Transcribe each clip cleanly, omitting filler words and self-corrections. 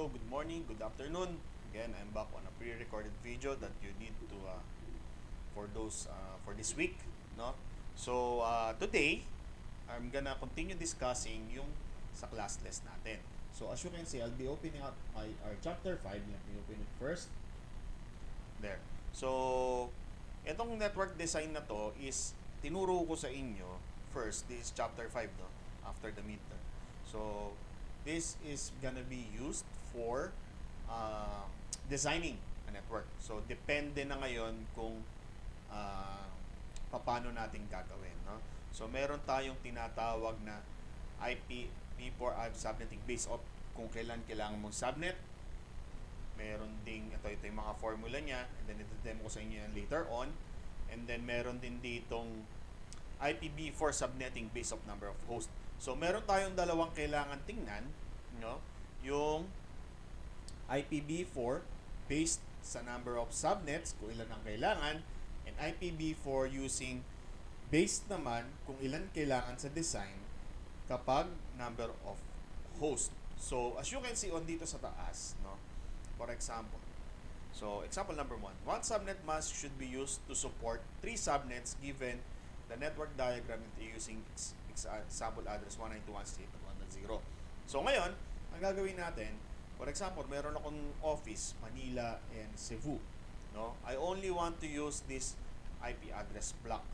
Hello, good morning, good afternoon. Again, I'm back on a pre-recorded video that you need to for this week, no? So today, I'm gonna continue discussing yung sa classless natin. So as you can see, I'll be opening up our chapter 5. Let me open it first. There. So itong network design na to is tinuro ko sa inyo first. This is chapter 5, no? After the midterm. So this is gonna be used for designing a network. So depende na ngayon kung uh, paano natin gagawin, no? So meron tayong tinatawag na IP4 subnetting based off kung kailan kailangan mong subnet. Meron ding ito yung mga formula niya, and then ito-demo ko sa inyo yan later on. And then meron din ditong IPv4 subnetting based off number of hosts. So meron tayong dalawang kailangan tingnan, no? Yung IPv4 based sa number of subnets kung ilan ang kailangan, and IPv4 using based naman kung ilan kailangan sa design kapag number of host. So as you can see on dito sa taas, no? For example, so example number 1, one subnet mask should be used to support 3 subnets given the network diagram using example address 192.168.1.0. So ngayon, ang gagawin natin, for example, meron akong office, Manila and Cebu, no? I only want to use this IP address block,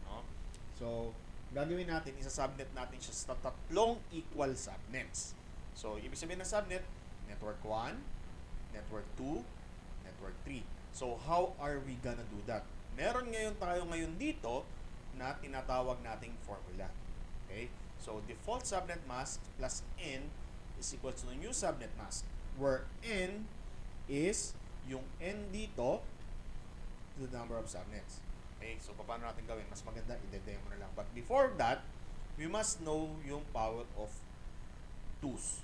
no? So gagawin natin, isa-subnet natin siya sa tatlong equal subnets. So ibig sabihin ng subnet, network 1, network 2, network 3. So how are we gonna do that? Meron tayo ngayon dito na tinatawag nating formula. Okay? So default subnet mask plus n is equal to new subnet mask, where n is yung n dito to the number of subnets. Okay? So paano natin gawin? Mas maganda i-demo na lang. But before that, we must know yung power of 2's.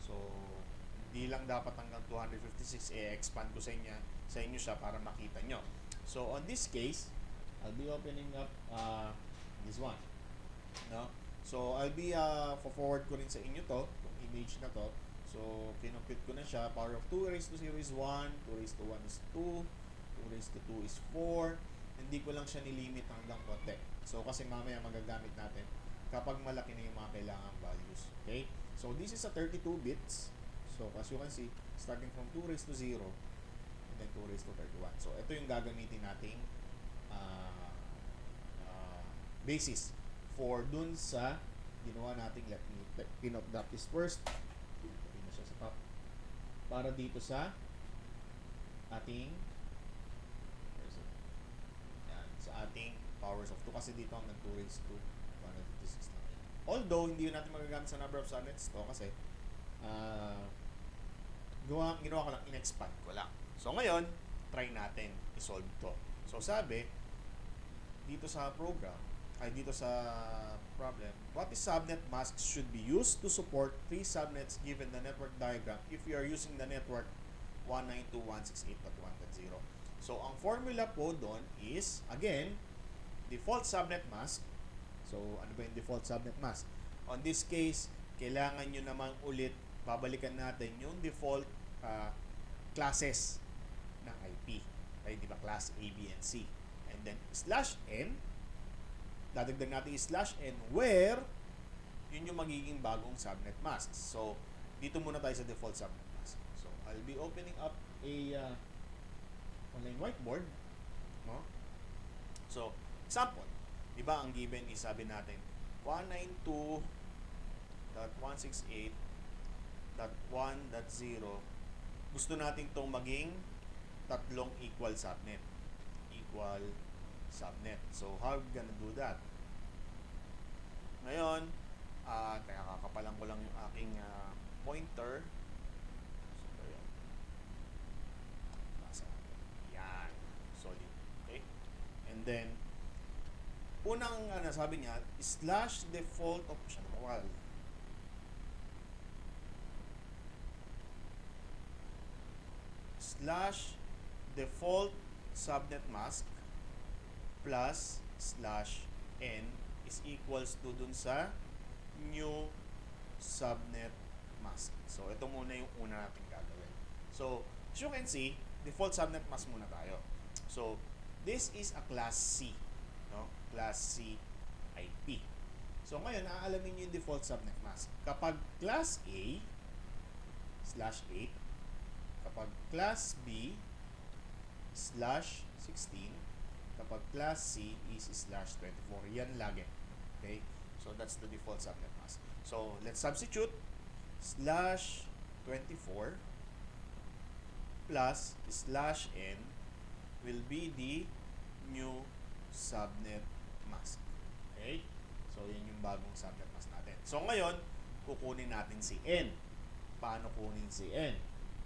So hindi lang dapat hanggang 256, expand ko sa inyo siya para makita nyo. So on this case, I'll be opening up this one, no? So I'll be forward ko rin sa inyo to, yung image na to. So kinopute ko na siya. Power of 2 raised to 0 is 1, 2 raised to 1 is 2, 2 raised to 2 is 4. Hindi ko lang siya nilimit hanggang konti. So kasi mamaya magagamit natin kapag malaki na yung mga kailangan values. Okay? So this is a 32 bits. So as you can see, starting from 2 raised to 0 and then 2 raised to 31. So ito yung gagamitin nating basis for dun sa ginawa nating, let me pin up that is first. Pin na siya sa top. Para dito sa ating sa ating powers of 2 kasi dito hanggang 2 raised to 156 na. Although hindi natin magagamit sa number of subnets to kasi ginawa ko lang, in-expand ko lang. So ngayon, try natin i-solve to. So sabi, dito sa program, dito sa problem, what is subnet masks should be used to support 3 subnets given the network diagram if you are using the network 192.168.1.0. So ang formula po doon is, again, default subnet mask. So ano ba yung default subnet mask? On this case, kailangan nyo namang ulit babalikan natin yung default classes ng IP. Okay, di ba? Class A, B, and C. And then /n, dadagdag natin yung /n where yun yung magiging bagong subnet mask. So, dito muna tayo sa default subnet mask. So, I'll be opening up a online whiteboard. No? So, example. Di ba, ang given is sabi natin 192.168.1.0. Gusto natin itong maging tatlong equal subnet. Equal subnet. So, how are we gonna do that? Ngayon, kaya kakapalan ko lang yung aking pointer. So, yan. Yan. Solid. Okay? And then, unang sabi niya, /default of /default subnet mask plus /n is equals to dun sa new subnet mask. So, ito muna yung una natin gagawin. So, as you can see, default subnet mask muna tayo. So, this is a class C, no? Class C IP. So, ngayon, aalamin nyo yung default subnet mask. Kapag class A, /8, kapag class B, /16, kapag class C is /24. Yan lagi. Okay? So, that's the default subnet mask. So, let's substitute /24 plus /n will be the new subnet mask. Okay? So, yan yung bagong subnet mask natin. So, ngayon, kukunin natin si n. Paano kunin si n?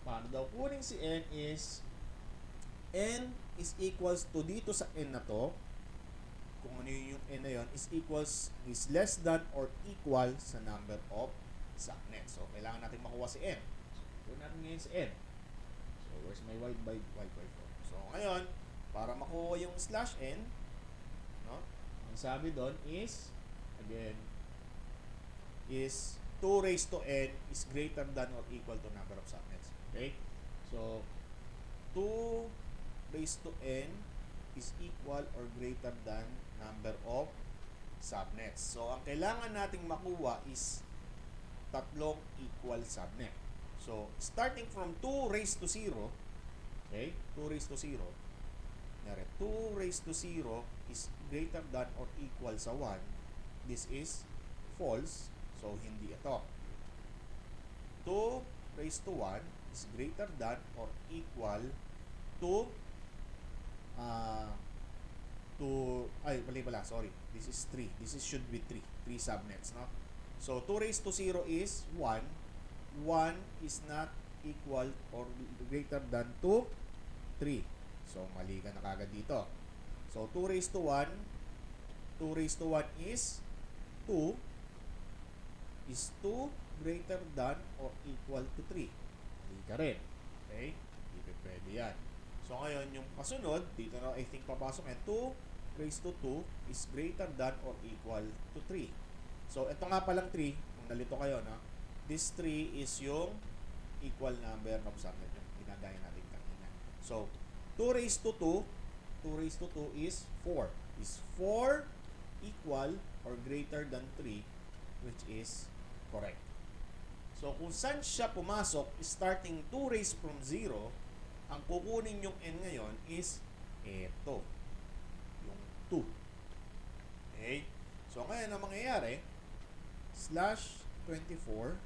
Paano daw kunin si n is n is equals to dito sa n na to, kung ano yung n na yun, is less than or equal sa number of subnets. So, kailangan natin makuha si n. So, kunin natin ngayon si n. So, where's my y by 4? So, ngayon, para makuha yung /n, no? Ang sabi doon is, again, is 2 raised to n is greater than or equal to number of subnets. Okay? So, 2 raised to n is equal or greater than number of subnets. So, ang kailangan nating makuha is tatlong equal subnet. So, starting from 2 raised to 0, okay? 2 raised to 0. 2 raised to 0 is greater than or equal sa 1. This is false. So, hindi ito. 2 raised to 1 is greater than or equal to mali pala, sorry. This is 3. This is should be 3. 3 subnets, no? So, 2 raised to 0 is 1. 1 is not equal or greater than to 3. So, mali ka na kagad dito. So, 2 raised to 1. 2 raised to 1 is 2. Is 2 greater than or equal to 3? Hindi ka rin. Okay? Hindi pwede yan. So, ngayon, yung kasunod, dito na I think papasok yan, 2 raised to 2 is greater than or equal to 3. So, ito nga palang 3, kung nalito kayo, no? This 3 is yung equal number of subnet, yung ginagaya natin kanina. So, 2 raised to 2, 2 raised to 2 is 4. Is 4 equal or greater than 3, which is correct. So, kung saan siya pumasok, starting 2 raised from 0, ang kukunin yung n ngayon is eto. Yung 2. Okay? So, ngayon ang mangyayari, /24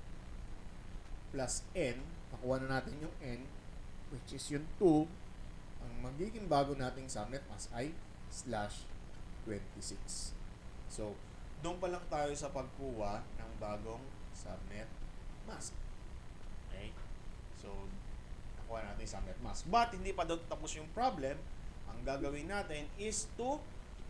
plus n, nakuha na natin yung n, which is yung 2, ang magiging bago nating subnet mask ay /26. So, doon pa lang tayo sa pagkuha ng bagong subnet mask. Okay? So, nakuha natin yung subnet mask. But, hindi pa doon tapos yung problem. Ang gagawin natin is to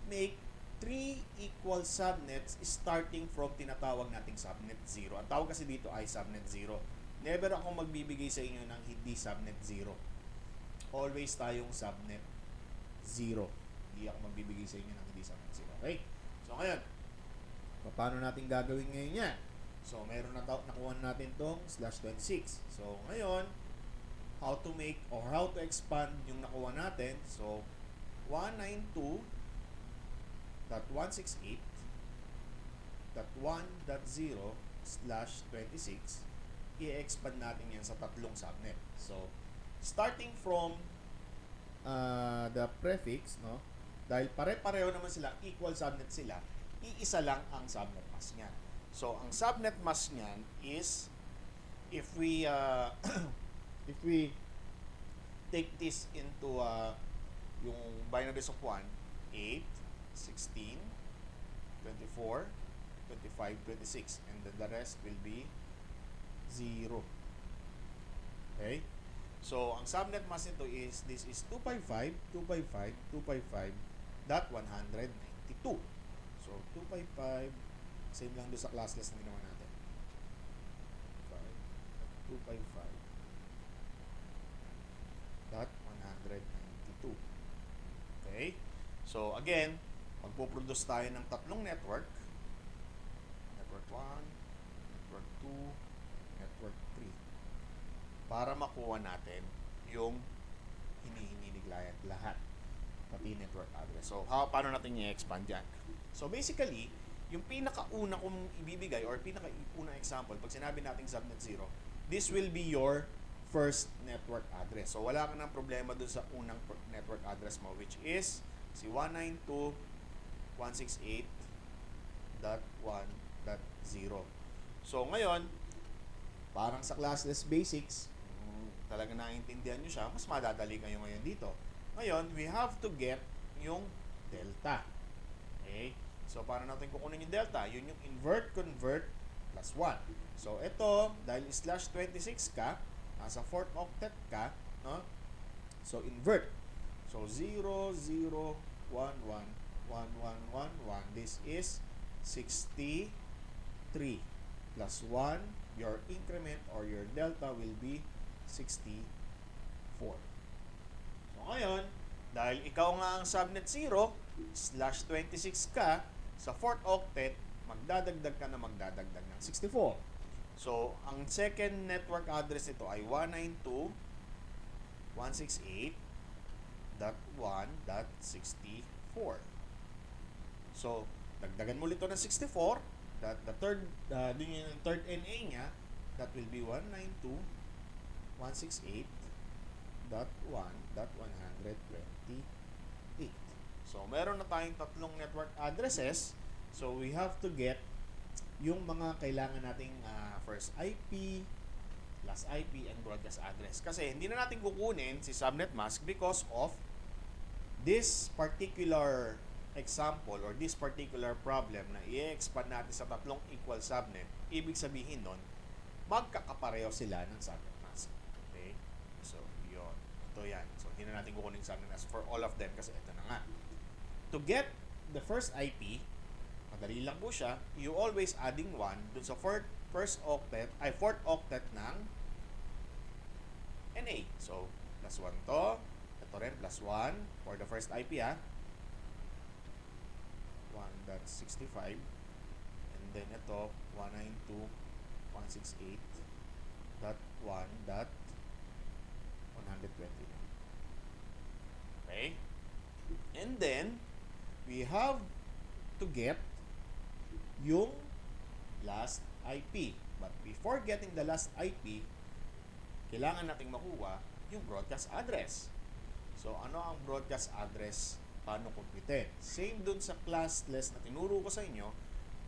make 3 equal subnets starting from tinatawag nating subnet 0. Ang tawag kasi dito ay subnet 0. Never akong magbibigay sa inyo ng hindi subnet 0. Always tayong subnet 0. Hindi ako magbibigay sa inyo ng hindi subnet 0. Okay? So, ngayon, paano natin gagawin ngayon yan? So, meron na nakuha natin tong /26. So, ngayon, how to make or how to expand yung nakuha natin. So, 192.168.1.0/26, i-expand natin yan sa tatlong subnet. So, starting from the prefix, no? Dahil pare-pareho naman sila, equal subnet sila, iisa lang ang subnet mask niyan. So, ang subnet mask niyan is if we if we take this into yung binaries of 1, 8, 16, 24, 25, 26, and then the rest will be 0. Okay? So, ang subnet mask nito is, this is 255, 255, 255.192. So, 255, same lang doon sa classless na ginawa natin. 255.192. Okay? So, again, magpo-produce tayo ng tatlong network. Network 1, Network 2, Network 3. para makuha natin yung hinihingi ni client lahat, pati network address. So, paano natin i-expand yan? So, basically, yung pinakauna kong ibibigay or pinakaunang example, pag sinabi nating subnet 0, this will be your first network address. So, wala ka ng problema dun sa unang network address mo, which is si 192.168.1.0. So, ngayon, parang sa classless basics, talaga naiintindihan nyo siya, mas madadali kayo ngayon dito. Ngayon, we have to get yung delta. Okay? So, para natin kukunin yung delta, yun yung invert, convert, plus 1. So, ito, dahil slash 26 ka, nasa 4th octet ka, no? So, invert. So, 0, 0, 1, 1, 1, 1, 1, 1. This is 63 plus 1. Your increment or your delta will be 64. So, ngayon, dahil ikaw nga ang subnet 0, slash 26 ka, sa 4th octet, magdadagdag ka na magdadagdag ng 64. So, ang second network address nito ay 192.168.1.64. So, dagdagan mo ulit ito ng 64. That the third, yung third NA niya, that will be 192.168.1.128. So, meron na tayong tatlong network addresses. So, we have to get yung mga kailangan nating first IP, last IP, and broadcast address. Kasi hindi na natin kukunin si subnet mask because of this particular example or this particular problem na i-expand natin sa tatlong equal subnet. Ibig sabihin nun, magkakapareho sila ng subnet mask. Okay? So, yun. Ito yan. So, hindi na natin kukunin subnet mask for all of them kasi ito na nga. To get the first IP, madali lang po siya, you always adding 1 dun sa fourth octet ng NA. So, plus 1 to. Ito rin, plus 1 for the first IP, 1.65. And then ito, 192.168.1.129. Okay? And then, we have to get yung last IP. But before getting the last IP, kailangan nating makuha yung broadcast address. So, ano ang broadcast address? Paano kumpitin? Same dun sa classless na tinuro ko sa inyo,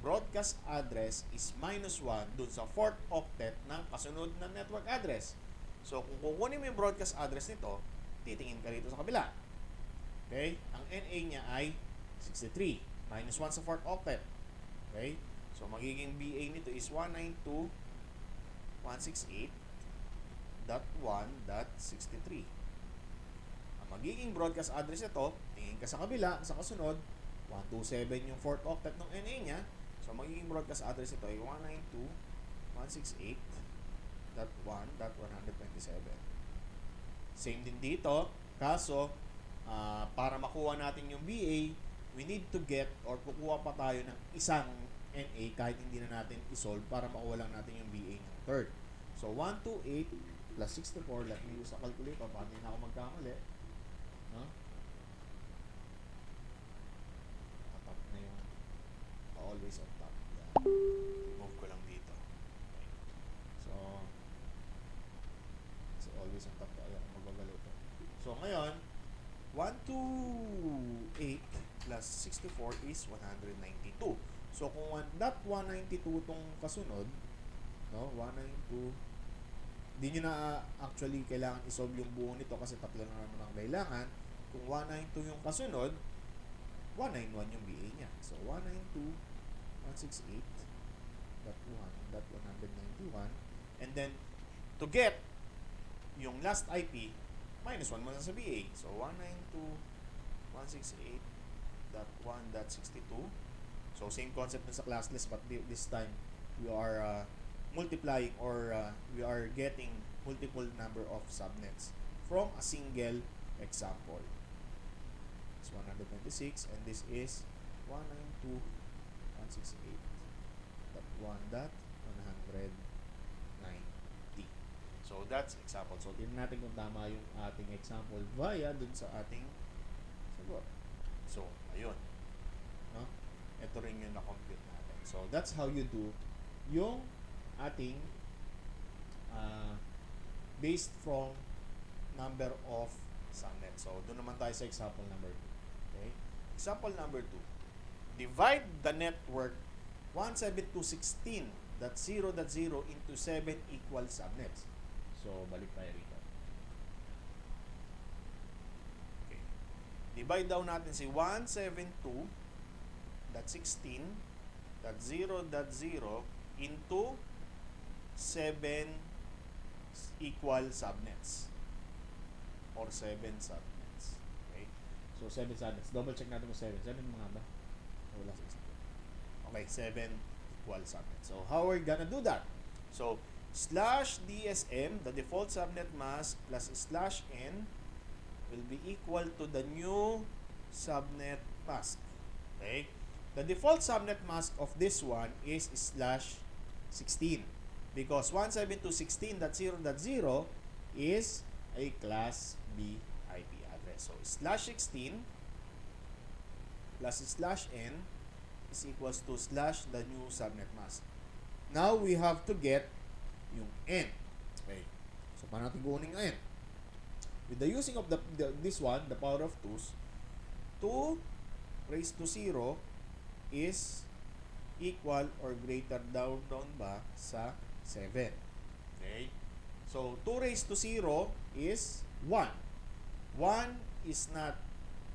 broadcast address is minus 1 dun sa 4th octet ng kasunod na network address. So, kung kukunin mo yung broadcast address nito, titingin ka rito sa kabila. Okay? Ang NA niya ay 63. Minus 1 sa 4th octet. Okay? So, magiging BA nito is 192.168.1.63. Ang magiging broadcast address nito, tingin ka sa kabila, sa kasunod, 127 yung 4th octet ng NA niya. So, magiging broadcast address nito ay 192.168.1.127. Same din dito, kaso, para makuha natin yung BA, we need to get or kukuha pa tayo ng isang NA kahit hindi na natin isolve para makuha lang natin yung BA ng third. So, 128 plus 64, let me use a calculator para hindi na ako magkamali. No? Tatap na yung always on top. Yeah. Move ko lang dito. Okay. So always on top tayo kung magbabalo ito. So, ngayon, 128 plus 64 is 192. So, kung that 192 itong kasunod, no, 192, di nyo na actually kailangan isolve yung buo nito kasi tatlo na naman ang kailangan. Kung 192 yung kasunod, 191 yung BA niya. So, 192.168.1.191. And then, to get yung last IP, minus 1 muna sa BA. So, 192.168.1.62. So, same concept na sa classless, but this time, we are multiplying or we are getting multiple number of subnets from a single example. It's 126, and this is 192.168.1.190. So, that's example. So, tingnan natin kung tama yung ating example via dun sa ating sagot. So, ayun. No? Ito rin yung na-compute natin. So, that's how you do yung ating based from number of subnets. So, doon naman tayo sa example number 2. Okay? Example number 2. Divide the network 172.16.0.0 into 7 equal subnets. So, balik tayo rito. Okay. Divide daw natin si 172.16.0.0 into 7 equal subnets or 7 subnets. Okay? So, 7 subnets. Double check natin kung 7. 7 mga ba? Wala sa isa. Okay, 7 equal subnets. So, how are we gonna do that? So, slash DSM, the default subnet mask, plus slash N will be equal to the new subnet mask. Okay? The default subnet mask of this one is slash 16 because 172.16.0.0 is a class B IP address. So, slash 16 plus slash N is equals to slash the new subnet mask. Now, we have to get yung N. Okay. So, paano natin kunin ang N? With the using of this one, the power of 2's, 2 raised to 0 is equal or greater down ba sa 7. Okay? So, 2 raised to 0 is 1. 1 is not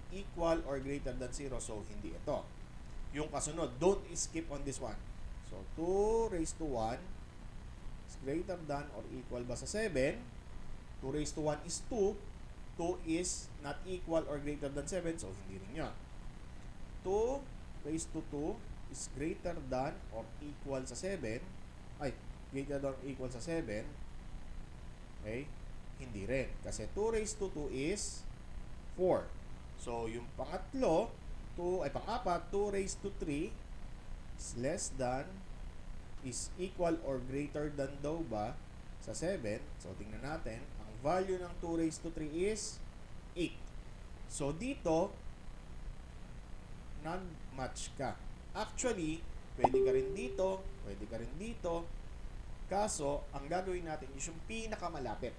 equal or greater than 0, so hindi ito. Yung kasunod, don't skip on this one. So, 2 raised to 1 is greater than or equal ba sa 7? 2 raised to 1 is 2. 2 is not equal or greater than 7, so hindi rin yun. 2 raised to 2 is greater than or equal sa 7. Ay, greater than or equal sa 7. Okay? Hindi rin. Kasi 2 raised to 2 is 4. So, yung pangatlo, pang-apat, 2 raised to 3 is less than, is equal or greater than daw ba sa 7. So, tingnan natin. Ang value ng 2 raised to 3 is 8. So, dito, non-match ka. Actually, pwede ka rin dito, pwede ka rin dito. Kaso, ang gagawin natin is yung pinakamalapit.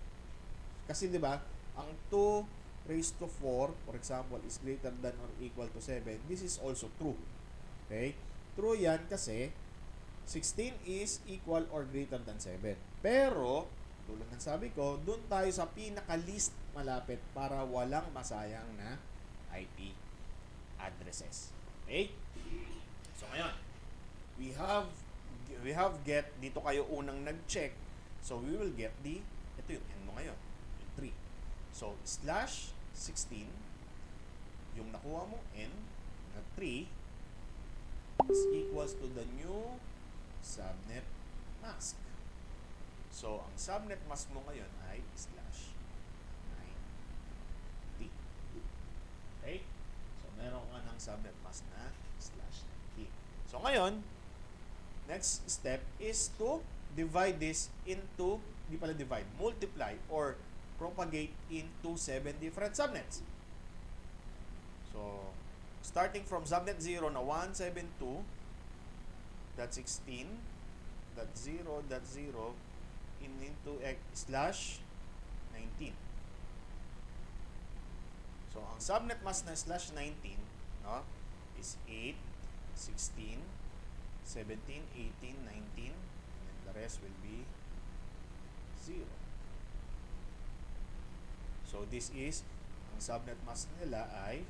Kasi, di ba, ang 2 raised to 4, for example, is greater than or equal to 7. This is also true. Okay? True yan kasi 16 is equal or greater than 7. Pero, tulad ng sabi ko, dun tayo sa pinaka-least malapit para walang masayang na IP addresses. Okay? So, ngayon, we have get, dito kayo unang nag-check. So, we will get ito yung N mo ngayon, yung 3. So, slash 16, yung nakuha mo N na 3 is equals to the new subnet mask. So, ang subnet mask mo ngayon ay slash 90. Okay? So, meron ka ng subnet mask na slash 90. So, ngayon, next step is to divide this into, multiply or propagate into 7 different subnets. So, starting from subnet 0 na 172.16.0.0 into slash 19. So, ang subnet mask na slash 19, no, is 8, 16, 17, 18, 19, and then the rest will be 0. So, this is, ang subnet mask nila ay,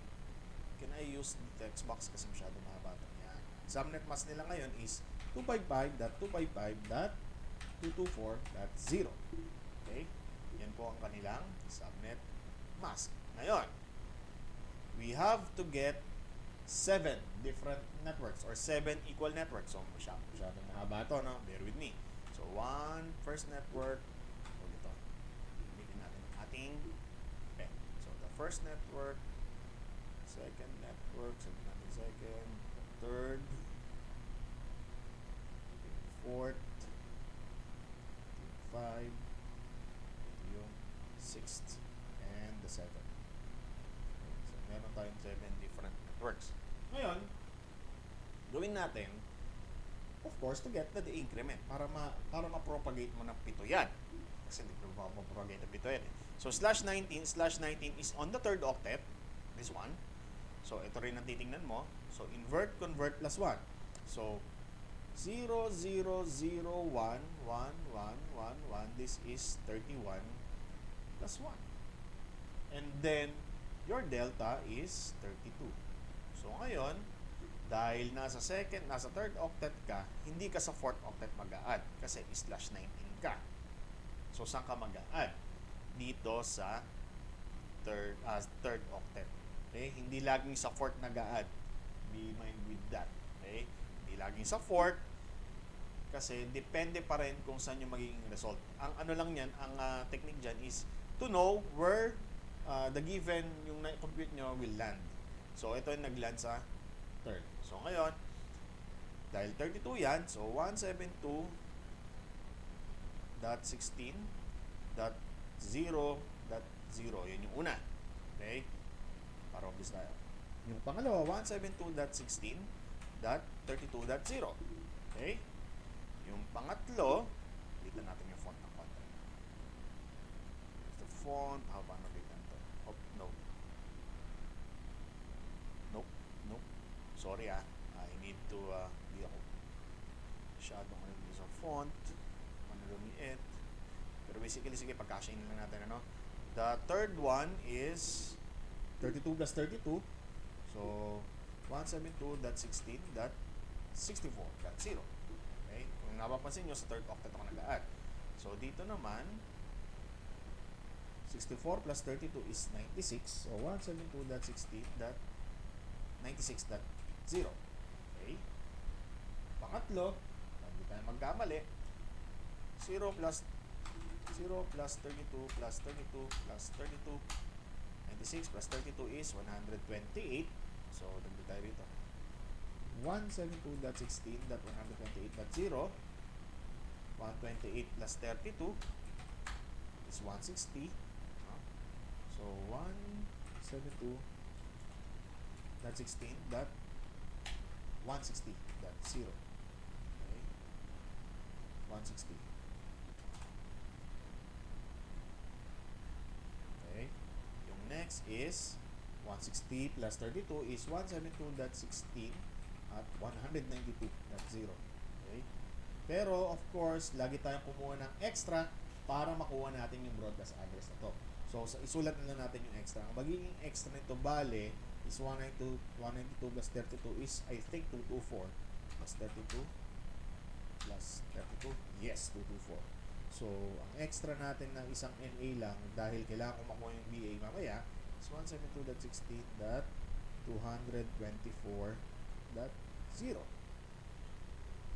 can I use the text box kasi masyado mahaba ito. Yan. Subnet mask nila ngayon is 255.255.224.0. Okay? Yan po ang kanilang subnet mask. Ngayon, we have to get 7 different networks or 7 equal networks. So, masyadong mahaba ito, no? Bear with me. So, first network, ito. Bigyan natin ang ating pen. So, the first network, second network, second, third, fourth, 5, natin, of course, to get the increment para ma-propagate mo ng pito yan. Kasi hindi ko ma-propagate ng pito yan. So, /19 is on the third octet. This one. So, ito rin ang titingnan mo. So, invert, convert, plus 1. So, 0, 0, 0, 1, 1, 1, 1, 1. This is 31 plus 1. And then, your delta is 32. So, ngayon, dahil nasa third octet ka, hindi ka sa fourth octet mag-a-add kasi /19 ka. So, saan ka mag-a-add? Dito sa third octet. Okay? Hindi laging sa fourth nag-a-add. Be mind with that. Okay? Hindi laging sa fourth kasi depende pa rin kung saan yung magiging result. Ang ano lang yan, ang technique dyan is to know where the given yung na-compute nyo will land. So, ito yung nag-land sa third. So, ngayon, dahil 32 yan, so 172.16.0.0. Yun yung una. Okay? Para obvious tayo. Yung pangalawa, 172.16.32.0. Okay? Yung pangatlo, litan natin yung font ng konti. The font, paano litan to? Oh, no. Nope. Sorry I need to, di ako masyadong sa font. Lumiit. Pero basically, sige, pagkasyain lang natin, ano? The third one is 32 plus 32. So, 172.16.64.0. Okay? Kung napapansin nyo, sa third octet ako nag-add. So, dito naman, 64 plus 32 is 96. So, 172.16.96.0. Okay? Pangatlo, hindi tayo magkamali. 0 plus 32 plus 32 plus 32. 96 plus 32 is 128. So, dagdag tayo rito. 172.16.128.0. 128 plus 32 is 160. So, 172.16.160.0. Okay. 160. Okay. Yung next is 160 plus 32 is 172.16 at 192.0. Okay. Pero, of course, lagi tayong kumuha ng extra para makuha natin yung broadcast address na to. So, isulat na lang natin yung extra. Ang magiging extra nito, bale, is 192 plus 32 is, I think, 224 plus 32 plus 32. Yes, 224. So, ang extra natin na isang NA lang, dahil kailangan ko makuha yung BA mamaya, is 172.16.224.0.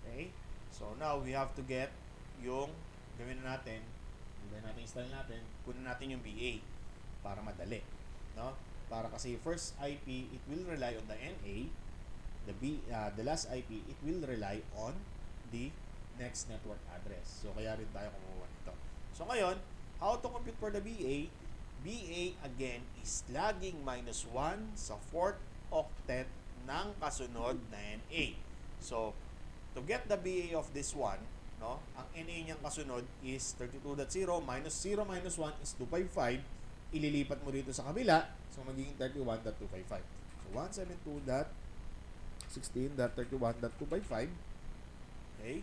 Okay? So, now, we have to get yung gawin natin, install natin, kunin natin yung BA para madali. No? Para kasi first IP, it will rely on the NA. The last IP, it will rely on the next network address. So, kaya rin tayo kumuha nito. So, ngayon, how to compute for the BA? BA, again, is laging -1 sa fourth octet ng kasunod na NA. So, to get the BA of this one, no, ang NA niyang kasunod is 32.0 minus 0 minus 1 is 255. Ililipat mo rito sa kabila, so magiging 31.255. So 172.16.31.255. Okay?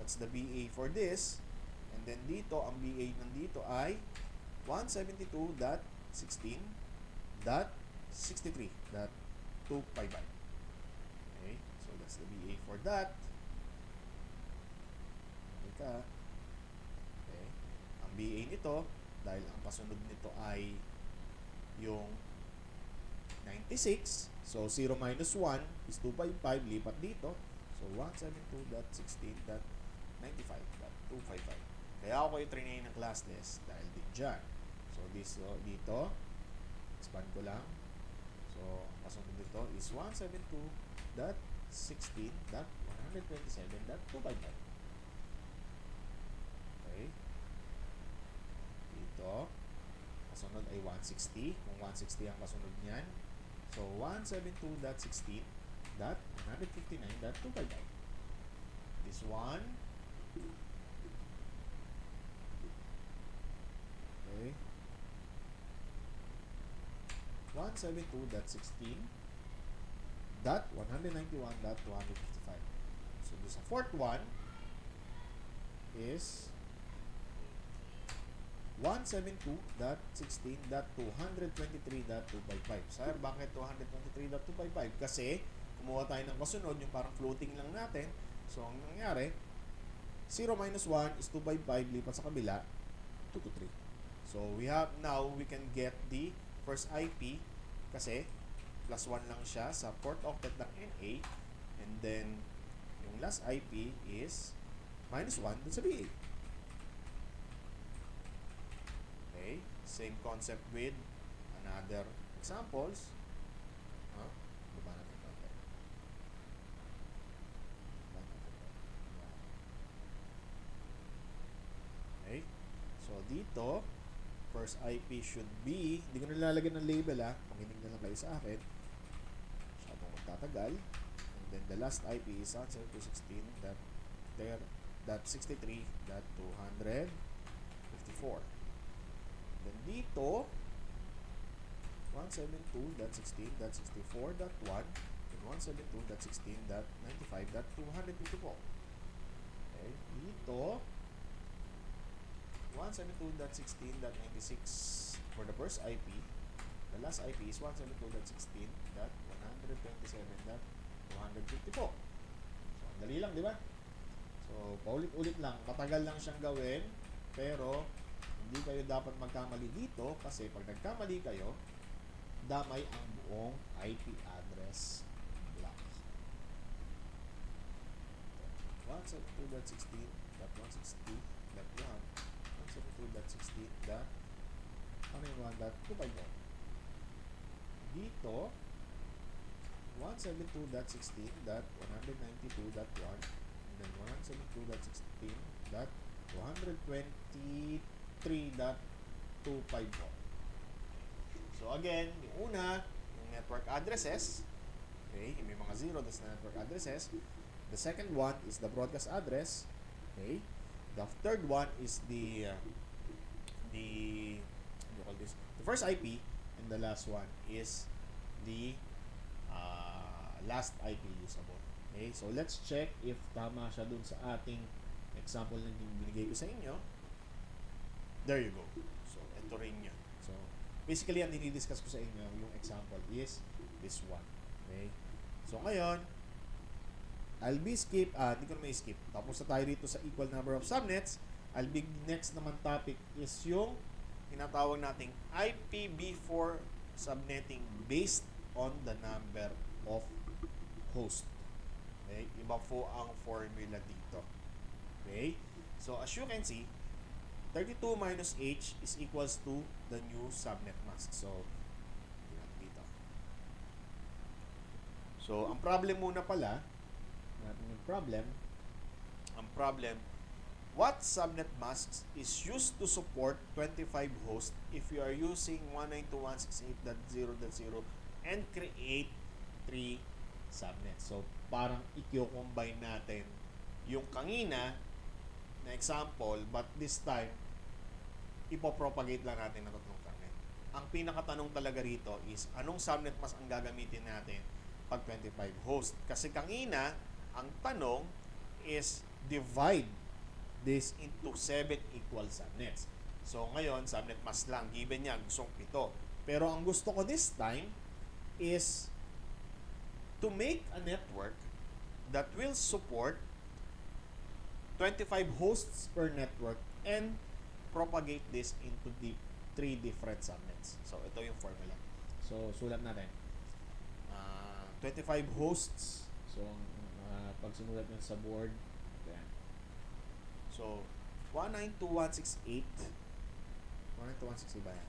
That's the BA for this. And then dito, ang BA nandito ay 172.16.63.255. Okay? So that's the BA for that. Okay. Ang BA nito, dahil ang kasunod nito ay yung 96, so 0 minus 1 is 255, lipat dito. So 172.16.95.255. Kaya ako kayo trinay ng classless dahil din dyan. So dito, expand ko lang. So ang kasunod nito is 172.16.127.255. Okay. Dito, kasunod ay 160. Kung 160 ang kasunod niyan. So, 172.16 176.159.255. This one, okay, 172.16.191.255. So this fourth one is 172.16.223.255. Sir, bakit 223.255? Kasi kumuha tayo ng kasunod, yung parang floating lang natin. So, ang nangyari, 0 minus 1 is 255, lipat sa kabila, 2 to 3. So, we can get the first IP kasi plus 1 lang siya sa fourth octet ng NA, and then yung last IP is minus 1 dun sa BA. Okay, same concept with another examples. Baba natin ito. Okay, so dito first IP should be, hindi ko nilalagyan ng label makinig na lang kayo sa akin, masyadong magtatagal. And then the last IP is 172.16.63.254. Then dito 172.16.64.1 and 172.16.95.254. Okay, dito 172.16.96 for the first IP. The last IP is 172.16.127.254. So, ang dali lang, di ba? So, paulit-ulit lang. Matagal lang siyang gawin, pero hindi kayo dapat magkamali dito kasi pag nagkamali kayo, damay ang buong IP address block. 172.16.160.1 172.16.191.251. Dito 172.16.192.1 and then 172.16.123.254. So again, yung una, yung network addresses. Okay, may mga zero, that's the network addresses. The second one is the broadcast address. Okay. The third one is the first IP, and the last one is the last IP usable. Okay, so let's check if tama siya dun sa ating example na binigay ko sa inyo. There you go. So, ito rin yun. So, basically, ang dinidiscuss ko sa inyo, yung example is this one. Okay? So, ngayon, I'll be skip, hindi ko na may skip. Tapos na tayo dito sa equal number of subnets. I'll be next naman topic is yung tinatawag nating IPv4 subnetting based on the number of host. Okay? Iba po ang formula dito. Okay? So, as you can see, 32 minus h is equals to the new subnet mask. So, dito. So, ang problem muna pala, ang problem, what subnet masks is used to support 25 hosts if you are using 192.168.0.0 and create 3 subnets. So, parang i-combine natin yung kanina na example, but this time, ipopropagate lang natin ng tatlong subnet. Ang pinakatanong talaga rito is, anong subnet mask ang gagamitin natin pag 25 host? Kasi kanina, ang tanong is divide this into 7 equal subnets. So, ngayon, subnet mask lang. Given niya, gustong 7. Pero ang gusto ko this time is to make a network that will support 25 hosts per network and propagate this into the 3 different subnets. So, ito yung formula. So, sulat natin. 25 hosts. So, pag sinulat nyo sa board, yan. So, 192.168. 192.168 ba yan?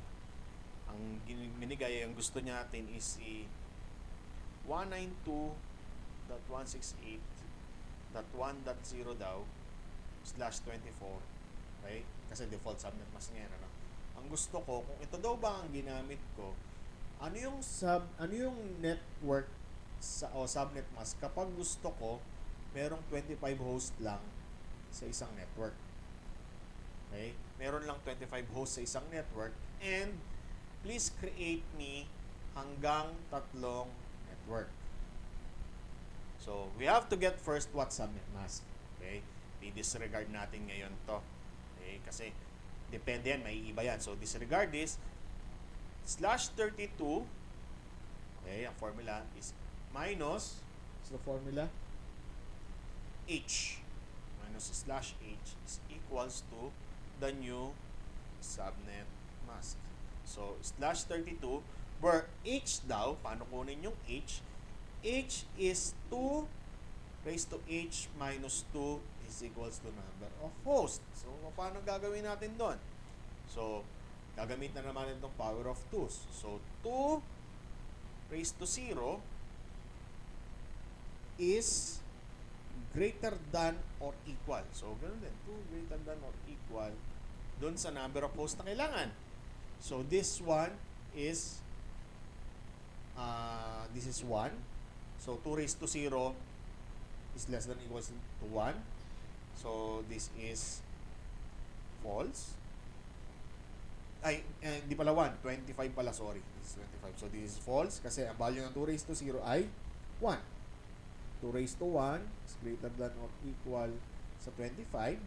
Ang binigay, ang gusto natin is si 192.168.1.0 daw /24. Okay? Kasi default subnet mask ngayon, ano? Ang gusto ko, kung ito daw ba ang ginamit ko, ano yung network o subnet mask kapag gusto ko merong 25 host lang sa isang network. Okay? Meron lang 25 hosts sa isang network, and please create me hanggang 3 network. So, we have to get first what subnet mask. Okay? I-disregard natin ngayon to. Okay? Kasi, depende yan, may iba yan. So, disregard this. /32, okay, ang formula is minus, what's the formula? H. Minus /H is equals to the new subnet mask. So, /32, where H daw, paano kunin yung H? H is 2 raised to H minus 2 is equals to number of hosts. So, paano gagawin natin doon? So, gagamit na naman itong power of 2. So, 2 raised to 0 is greater than or equal. So, ganun din. 2 greater than or equal doon sa number of hosts na kailangan. So, this one is this is 1. So, 2 raised to 0 is less than or equals to 1. So, this is false. Ay, hindi pala 1. 25 pala, sorry. This is 25. So, this is false kasi ang value ng 2 raised to 0 ay 1. 2 raised to 1 is greater than or equal sa 25.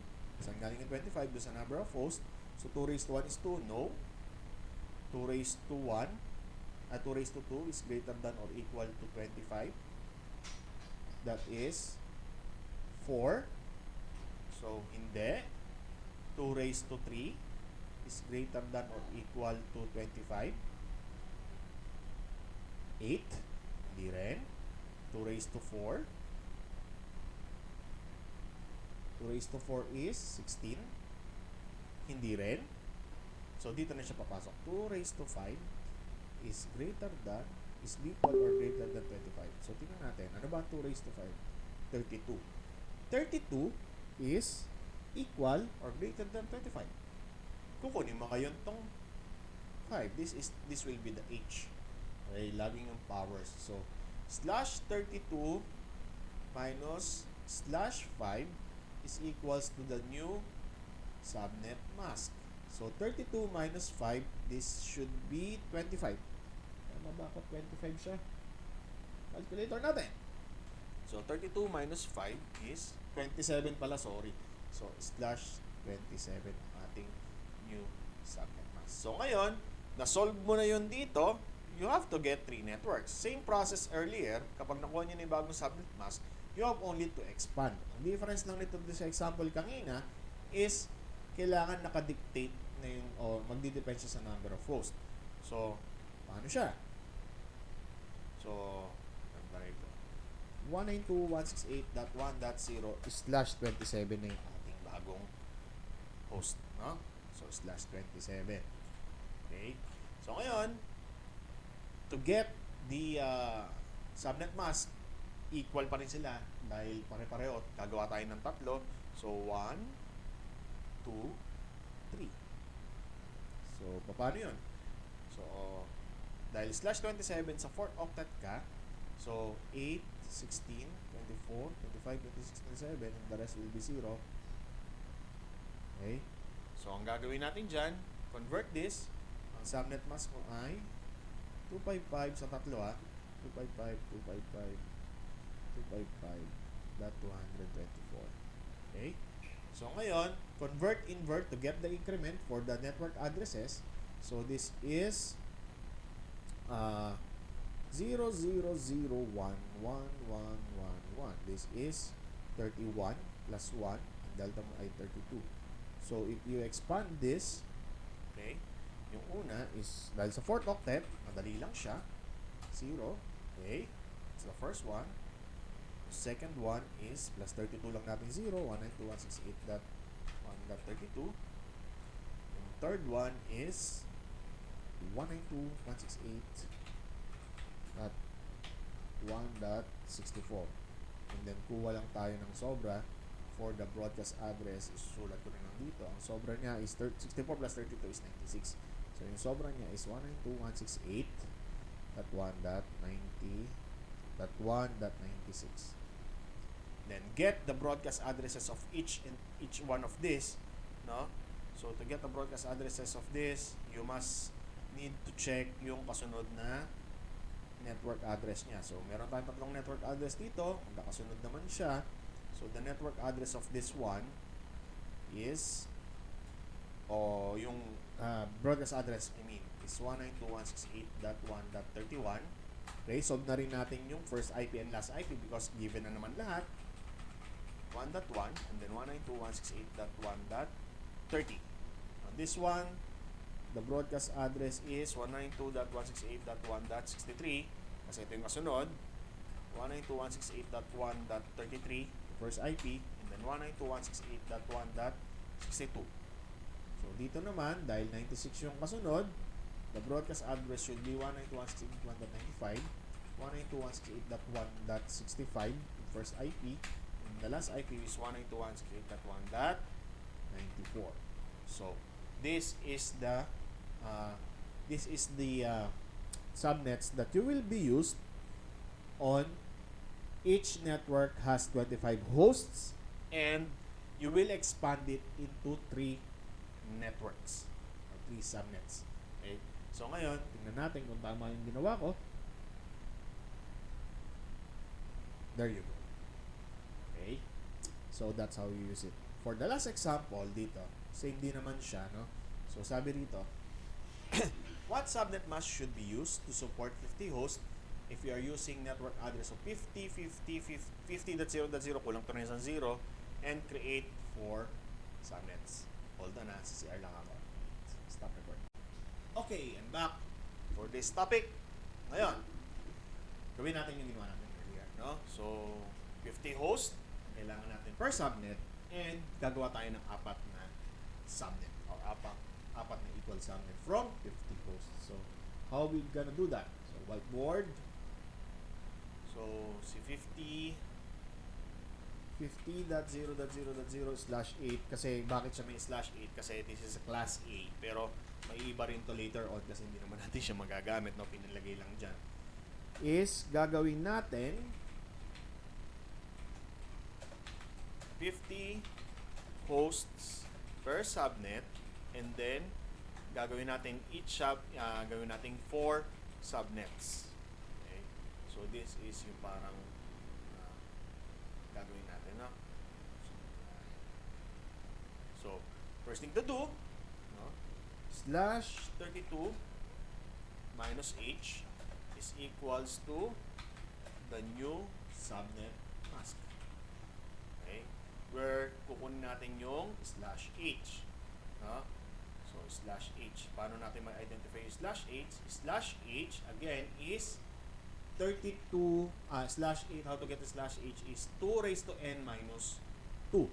Saan galing yung 25? Doon sa number of hosts. So, 2 raised to 1 is 2. No. 2 raised to 1 2 raised to 2 is greater than or equal to 25. That is 4. So, hindi. 2 raised to 3 is greater than or equal to 25. 8. Hindi rin. 2 raised to 4. 2 raised to 4 is 16. Hindi rin. So, dito na siya papasok. 2 raised to 5 is greater than, is equal or greater than 25. So, tingnan natin. Ano ba 2 raised to 5? 32. 32 is equal or greater than 25. Kukunin mo ngayon tong 5. This will be the H. Okay, laging yung powers. So, /32 minus /5 is equals to the new subnet mask. So, 32 minus 5, this should be 25. Tama ba ako? 25 siya. Calculator natin. So, 32 minus 5 is 27 pala, sorry. So, /27 ating new subnet mask. So, ngayon, na-solve mo na yun dito, you have to get 3 networks. Same process earlier, kapag nakuha nyo na yung bagong subnet mask, you have only to expand. Ang difference lang nito sa example kanina is kailangan nakadictate na yung, o magdidepend siya sa number of hosts. So, paano siya? So, ano ito? 192.168.1.0 is /27 na yung ating bagong host. No? So, /27. Okay? So, ngayon, to get the subnet mask, equal pa rin sila dahil pare-pareho. Gagawa tayo ng 3. So, 1, 2, 3. So, paano yun? So, dahil /27 sa 4th octet ka, so, 8, 16, 24, 25, 26, 27, and the rest will be 0. Okay? So, ang gagawin natin dyan, convert this. Ang subnet mask mo ay 255 sa 3, 255, 255, 255.224. Okay? So, ngayon, convert invert to get the increment for the network addresses. So, this is 000111111. This is 31 plus 1. Ang delta mo ay 32. So, if you expand this, okay, yung una is, dahil sa 4th octet, madali lang siya. 0. Okay? It's the first one. Second one is plus 32 lang natin 0, 192.168.1.32. Yung third one is 192.168.1.64. And then kuha lang tayo ng sobra for the broadcast address. Isusulat ko rin lang dito. Ang sobra niya is 64 plus 32 is 96. So yung sobra niya is 192.168.1.94. .1.96. Then get the broadcast addresses of each one of this, no? So to get the broadcast addresses of this, you must need to check yung kasunod na network address niya. So meron tayong tatlong network address dito, magkakasunod naman siya. So the network address of this one is yung broadcast address, is 192.168.1.31. Okay, solve na rin natin yung first IP and last IP because given na naman lahat. 1.1 and then 192.168.1.30. On this one, the broadcast address is 192.168.1.63 kasi ito yung kasunod. 192.168.1.33, the first IP, and then 192.168.1.62. So dito naman, dahil 96 yung kasunod, the broadcast address should be 192.168.1.95, 192.168.1.65, the first IP, and the last IP is 192.168.1.94. So this is the subnets that you will be used on. Each network has 25 hosts and you will expand it into 3 networks or 3 subnets. Okay? So ngayon, tingnan natin kung tama yung ginawa ko. There you go. Okay? So that's how you use it. For the last example dito, same din naman siya, no? So sabi dito, what subnet mask should be used to support 50 hosts if you are using network address of 50.0.0 kulang to na isang 0 and create 4 subnets. Hold on, sa CR lang ako. Stop recording. Okay, and back for this topic. Ngayon, gawin natin yung ginawa natin earlier, no? So 50 hosts kailangan natin per subnet and gagawa tayo ng 4 na subnet or 4 na equal subnet from 50 hosts. So how we gonna do that? So whiteboard. So si 50.0.0.0/8 kasi bakit siya may /8 kasi this is a class A pero may iba rin to later on kasi hindi naman natin siya magagamit, no? Pinalagay lang dyan is gagawin natin 50 hosts per subnet and then gagawin natin gawin natin 4 subnets. Okay? So this is yung parang gagawin natin, no? So first thing to do, no? /32 minus h is equals to the new subnet mask. Okay? Where kukunin natin yung /h, no? So /h. Paano natin ma-identify yung /h? /h again is 32 /8. How to get the /h is 2 raised to n minus 2.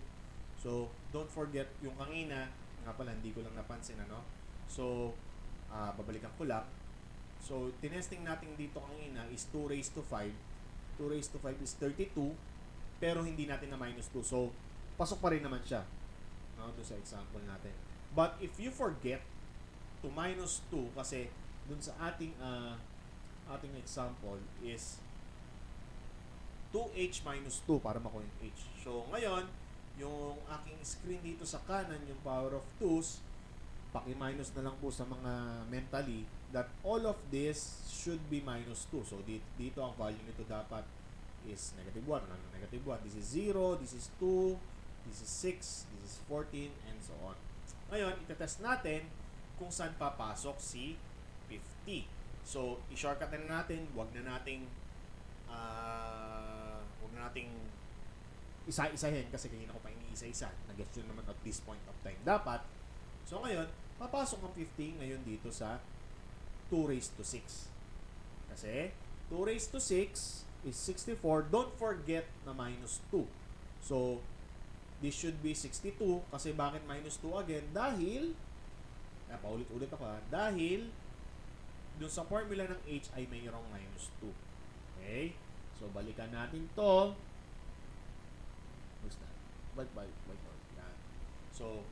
So don't forget yung kanina nga pala hindi ko lang napansin, ano? So babalikan ko lang. So tinesting natin dito kanina is 2 raised to 5. 2 raised to 5 is 32 pero hindi natin na minus 2. So pasok pa rin naman siya, no? Doon sa example natin. But if you forget to minus 2 kasi dun sa ating example is 2h minus 2 para makuha yung h. So ngayon, yung aking screen dito sa kanan, yung power of 2's, paki-minus na lang po sa mga mentally that all of this should be minus 2. So dito ang value nito dapat is negative 1. Negative 1. This is 0, this is 2, this is 6, this is 14, and so on. Ngayon, itetest natin kung saan papasok si 50. So, i-shortcut na natin. Huwag na nating isa-isahin kasi kanina ko pa iniisa-isa. Nag-guess yun naman at this point of time. Dapat. So, ngayon, papasok ang 50 ngayon dito sa 2 raised to 6. Kasi, 2 raised to 6 is 64. Don't forget na minus 2. So, this should be 62 kasi bakit minus 2 again? Dahil paulit-ulit ako dahil dun sa formula ng h ay mayroong minus 2. Okay? So balikan natin to. Bye. So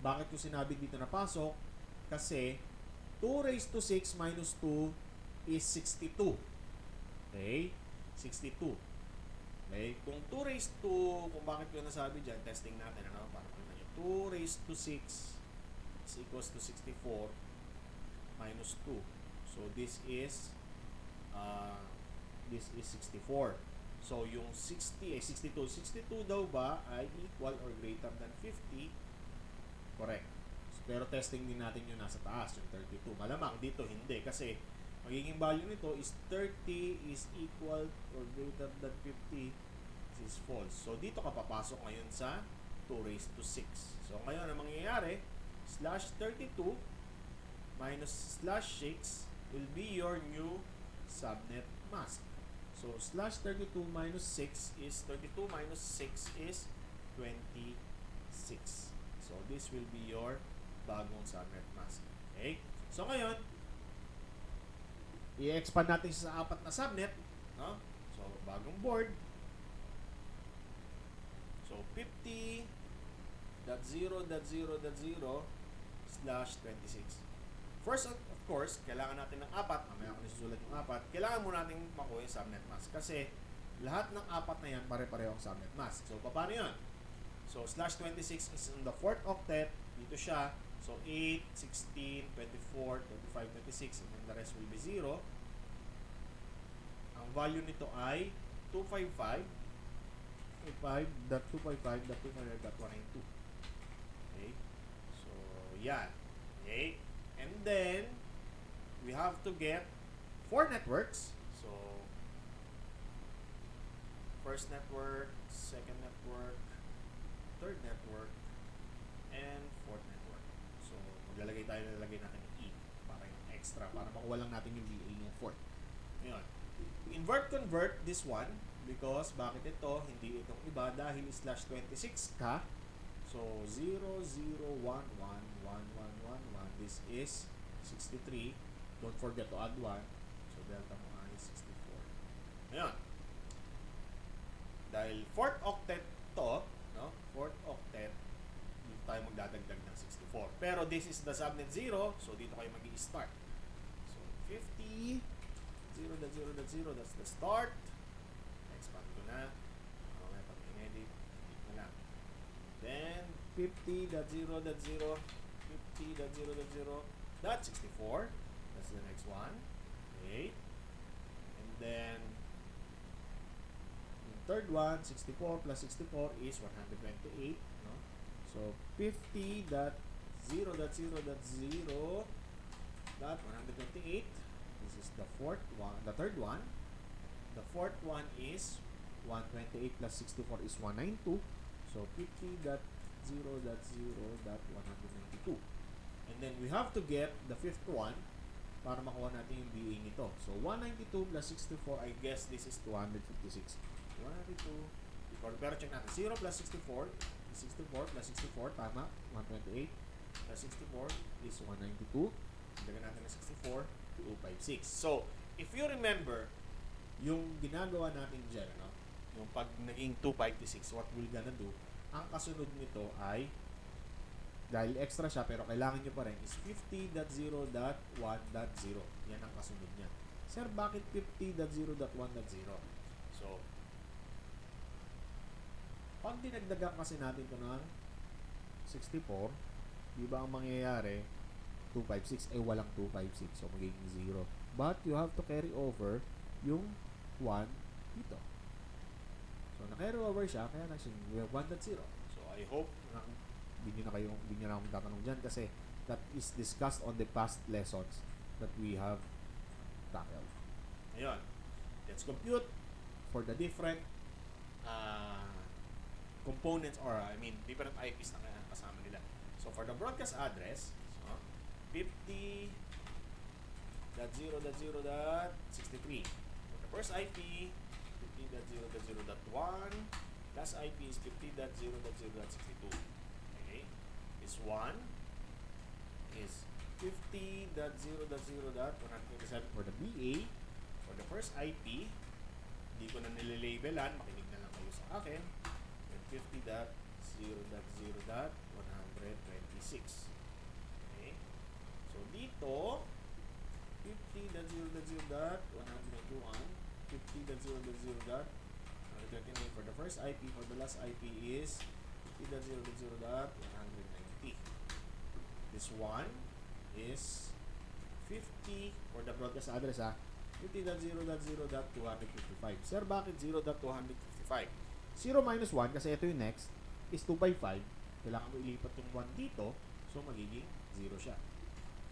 bakit ko sinabi dito na pasok? Kasi 2 raised to 6 minus 2 is 62. Okay? 62. Okay? Kung 2 raised to, kung bakit ko nasabi dyan, testing natin, ano? Para makita nyo. 2 raised to 6 is equals to 64 minus 2. So, uh, this is 64. So, yung 62. 62 daw ba ay equal or greater than 50? Correct. Pero testing din natin yung nasa taas, yung 32. Malamang dito hindi kasi magiging value nito is 30 is equal or greater than 50. This is false. So, dito ka papasok ngayon sa 2 raised to 6. So, ngayon ang mangyayari, slash 32 minus slash 6 will be your new subnet mask. So, slash 32 minus 6 is 32 minus 6 is 26. So, this will be your bagong subnet mask. Okay? So, ngayon, i-expand natin sa 4 na subnet. No? So, bagong board. So, 50.0.0.0 slash 26. First, of course, kailangan natin ng 4. Mamaya ako nasusulat yung 4. Kailangan mo natin makuha yung subnet mask. Kasi, lahat ng 4 na yan, pare-pareho ang subnet mask. So, paano yun? So, slash 26 is in the 4th octet. Dito siya. So, 8, 16, 24, 25, 26. And then the rest will be 0. Ang value nito ay 255. 255.255.200.192. Okay? So, yan. Okay? And then, we have to get 4 networks. So, first network, second network, third network, and fourth network. So, maglalagay tayo, lalagay natin yung E para yung extra, para makuha lang natin yung VA ng fourth. Ngayon, invert-convert this one because bakit ito? Hindi itong iba dahil slash 26 ka. So, 0, 0, 1, 1, 1, 1, 1, 1. This is 63. Don't forget to add 1. So, delta mo ay 64. Ngayon, dahil 4th octet to, no? 4th octet, dito tayo magdadagdag ng 64. Pero this is the subnet 0, so dito kayo mag-i-start. So, 50, 0.0.0, that's the start. Expand ko na. Mamaya pag in-edit, edit na lang. Then, 50.0.0, 50.0.0, that's 64. That's the next one. Okay. And then, the third one, 64 plus 64 is 128. No? So, 50.0.0.0 that 128. This is the fourth one, the third one. The fourth one is 128 plus 64 is 192. So 50.0.0.192. And then we have to get the fifth one para makuha natin yung BA nito. So 192 plus 64, I guess this is 256. 192, pero check natin. 0 plus 64 is 64 plus 64, tama. 128 plus 64 is 192. Dagdagan natin ng 64, 256. So, if you remember, yung ginagawa natin dyan, ano, yung pag naging 256, what we're gonna do, ang kasunod nito ay, dahil extra siya, pero kailangan nyo pa rin, is 50.0.1.0. Yan ang kasunod niya. Sir, bakit 50.0.1.0? So, pag dinagdagan kasi natin ito ng 64, di ba ang mangyayari, 256, eh walang 256, so magiging 0. But you have to carry over yung 1 dito. So, na-carry over siya, kaya nasin, we have 1.0. So, I hope hindi nyo na akong tatanong dyan kasi that is discussed on the past lessons that we have tackled. Ayun. Let's compute for the different components or, different IPs na kasama nila. So, for the broadcast address, 50.0.0.63. For the first IP, 50.0.0.1. Last IP is 50.0.0.62. Okay? This one is 50.0.0.127 for the BA. For the first IP, hindi ko na nilalabelan, makinig na lang kayo sa akin. And 50.0.0.126. Okay? So, dito, 50.0.0.191. 50.0.0.139 for the first IP. For the last IP is 50.0.0.190. This one is 50 for the broadcast address 50.0.0.255. Sir, bakit 0.255? 0 minus 1 kasi ito yung next is 2 by 5. Kailangan mo ilipat yung 1 dito, so magiging 0 siya.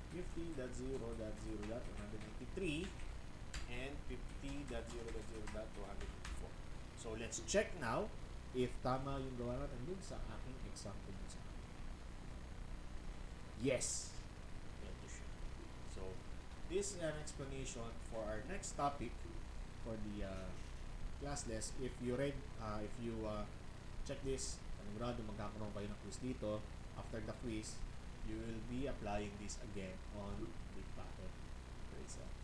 50.0.0.193 and 50.0.0.254. So let's check now if tama yung gawa natin dun sa aking example dun sa akin. Yes! Ito siya. So, this is an explanation for our next topic for the class list. If you read, if you check this, panigurado magkakaroon kayo ng quiz dito. After the quiz, you will be applying this again on the pattern.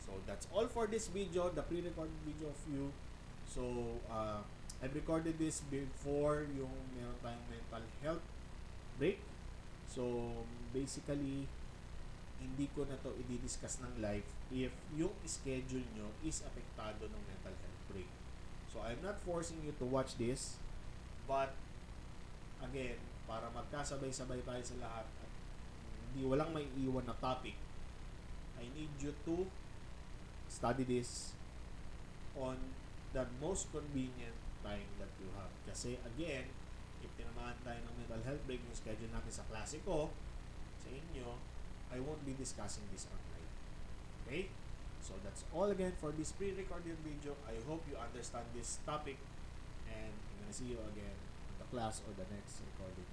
So that's all for this video, the pre-recorded video of you. So I've recorded this before yung meron tayong mental health break. So basically, hindi ko na to i-discuss ng live if yung schedule nyo is apektado ng mental health break. So I'm not forcing you to watch this, but again, para magkasabay-sabay tayo sa lahat at hindi walang may iwan na topic, I need you to study this on the most convenient time that you have. Kasi again, if tinamaan tayo ng mental health break yung schedule natin sa klase ko, sa inyo, I won't be discussing this online. Okay? So that's all again for this pre-recorded video. I hope you understand this topic and I'm gonna see you again in the class or the next recording.